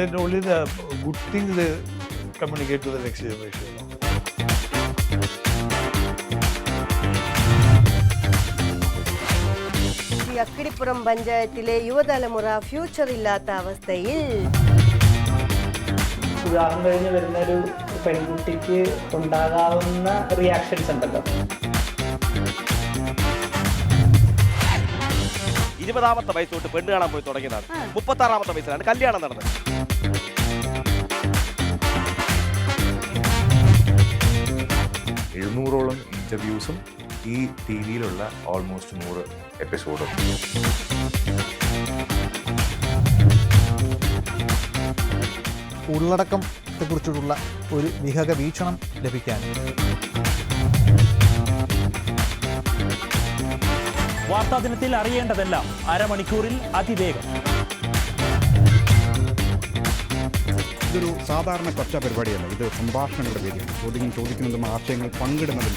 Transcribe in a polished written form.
then only the good things they communicate to the next generation. അക്കിടിപ്പുറം പഞ്ചായത്തിലെ യുവതലമുറ future ഇല്ലാത്ത അവസ്ഥയിൽ വിവാഹം കഴിഞ്ഞ് വരുന്നൊരു പെൺകുട്ടിക്ക് ഉണ്ടാകാവുന്ന റിയാക്ഷൻസ് ഉണ്ടല്ലോ. 20ാമത്തെ വയസ്സ് തൊട്ട് പെണ്ണ് കാണാൻ പോയി തുടങ്ങിയതാണ്. 36ാമത്തെ വയസ്സിലാണ് കല്യാണം നടന്നത്. എഴുന്നൂറോളം ഇന്റർവ്യൂസും ഈ ടി വിയിലുള്ള ഓൾമോസ്റ്റ് 100 എപ്പിസോഡും. ഉള്ളടക്കത്തെക്കുറിച്ചുള്ള ഒരു വിഹക വീക്ഷണം ലഭിക്കാൻ വാർത്താ ദിനത്തിൽ അറിയേണ്ടതെല്ലാം അരമണിക്കൂറിൽ അതിവേഗം. ഇതൊരു സാധാരണ ചർച്ചാ പരിപാടിയല്ല, ഇത് സംഭാഷണങ്ങളുടെ വേദിയാണ്. ചോദ്യങ്ങൾ ചോദിക്കുന്നതും ആശയങ്ങൾ പങ്കിടുന്നതും